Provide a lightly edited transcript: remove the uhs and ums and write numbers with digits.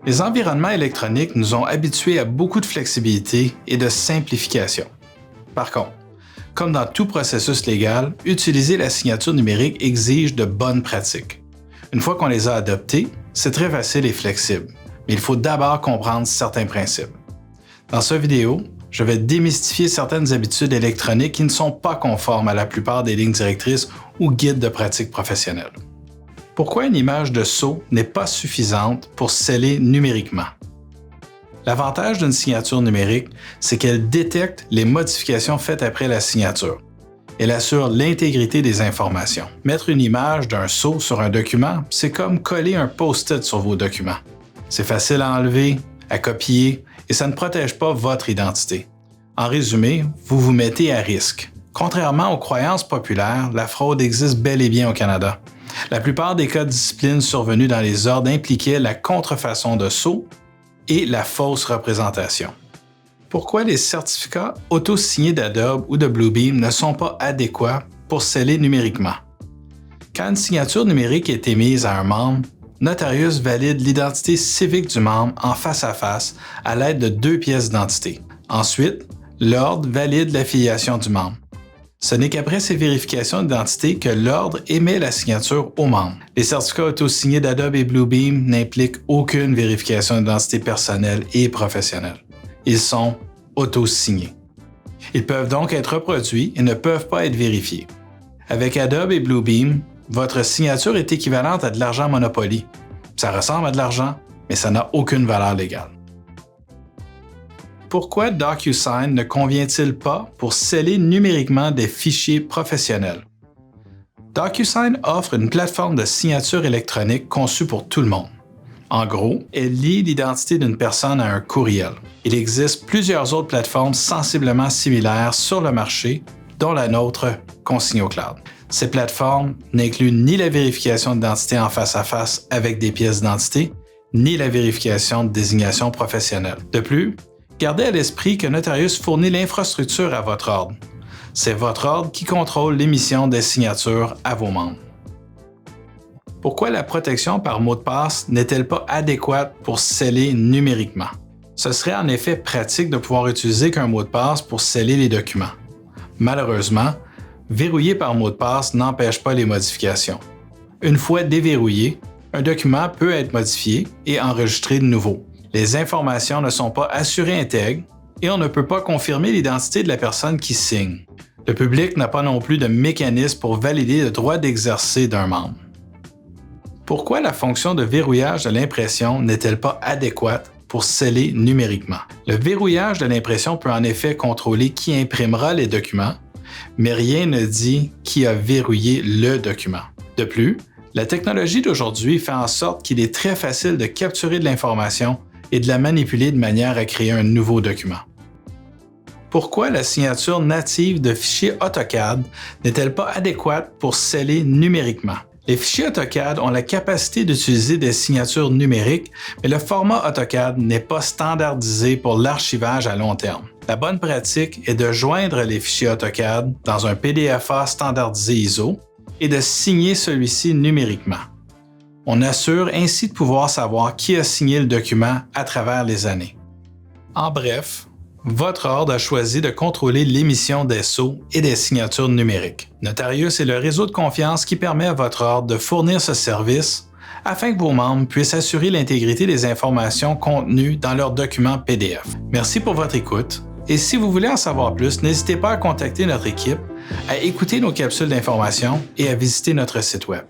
Les environnements électroniques nous ont habitués à beaucoup de flexibilité et de simplification. Par contre, comme dans tout processus légal, utiliser la signature numérique exige de bonnes pratiques. Une fois qu'on les a adoptées, c'est très facile et flexible, mais il faut d'abord comprendre certains principes. Dans cette vidéo, je vais démystifier certaines habitudes électroniques qui ne sont pas conformes à la plupart des lignes directrices ou guides de pratique professionnelle. Pourquoi une image de sceau n'est pas suffisante pour sceller numériquement? L'avantage d'une signature numérique, c'est qu'elle détecte les modifications faites après la signature. Elle assure l'intégrité des informations. Mettre une image d'un sceau sur un document, c'est comme coller un post-it sur vos documents. C'est facile à enlever, à copier, et ça ne protège pas votre identité. En résumé, vous vous mettez à risque. Contrairement aux croyances populaires, la fraude existe bel et bien au Canada. La plupart des cas de discipline survenus dans les ordres impliquaient la contrefaçon de sceaux et la fausse représentation. Pourquoi les certificats auto-signés d'Adobe ou de Bluebeam ne sont pas adéquats pour sceller numériquement? Quand une signature numérique est émise à un membre, Notarius valide l'identité civique du membre en face-à-face à l'aide de 2 pièces d'identité. Ensuite, l'ordre valide l'affiliation du membre. Ce n'est qu'après ces vérifications d'identité que l'ordre émet la signature au membre. Les certificats auto-signés d'Adobe et Bluebeam n'impliquent aucune vérification d'identité personnelle et professionnelle. Ils sont auto-signés. Ils peuvent donc être reproduits et ne peuvent pas être vérifiés. Avec Adobe et Bluebeam, votre signature est équivalente à de l'argent Monopoly. Ça ressemble à de l'argent, mais ça n'a aucune valeur légale. Pourquoi DocuSign ne convient-il pas pour sceller numériquement des fichiers professionnels? DocuSign offre une plateforme de signature électronique conçue pour tout le monde. En gros, elle lie l'identité d'une personne à un courriel. Il existe plusieurs autres plateformes sensiblement similaires sur le marché, dont la nôtre, Consignio Cloud. Ces plateformes n'incluent ni la vérification d'identité en face-à-face avec des pièces d'identité, ni la vérification de désignation professionnelle. De plus, gardez à l'esprit que Notarius fournit l'infrastructure à votre ordre. C'est votre ordre qui contrôle l'émission des signatures à vos membres. Pourquoi la protection par mot de passe n'est-elle pas adéquate pour sceller numériquement? Ce serait en effet pratique de pouvoir utiliser qu'un mot de passe pour sceller les documents. Malheureusement, verrouiller par mot de passe n'empêche pas les modifications. Une fois déverrouillé, un document peut être modifié et enregistré de nouveau. Les informations ne sont pas assurées intègres et on ne peut pas confirmer l'identité de la personne qui signe. Le public n'a pas non plus de mécanisme pour valider le droit d'exercer d'un membre. Pourquoi la fonction de verrouillage de l'impression n'est-elle pas adéquate pour sceller numériquement? Le verrouillage de l'impression peut en effet contrôler qui imprimera les documents, mais rien ne dit qui a verrouillé le document. De plus, la technologie d'aujourd'hui fait en sorte qu'il est très facile de capturer de l'information et de la manipuler de manière à créer un nouveau document. Pourquoi la signature native de fichiers AutoCAD n'est-elle pas adéquate pour sceller numériquement? Les fichiers AutoCAD ont la capacité d'utiliser des signatures numériques, mais le format AutoCAD n'est pas standardisé pour l'archivage à long terme. La bonne pratique est de joindre les fichiers AutoCAD dans un PDFA standardisé ISO et de signer celui-ci numériquement. On assure ainsi de pouvoir savoir qui a signé le document à travers les années. En bref, votre ordre a choisi de contrôler l'émission des sceaux et des signatures numériques. Notarius est le réseau de confiance qui permet à votre ordre de fournir ce service afin que vos membres puissent assurer l'intégrité des informations contenues dans leurs documents PDF. Merci pour votre écoute et si vous voulez en savoir plus, n'hésitez pas à contacter notre équipe, à écouter nos capsules d'information et à visiter notre site web.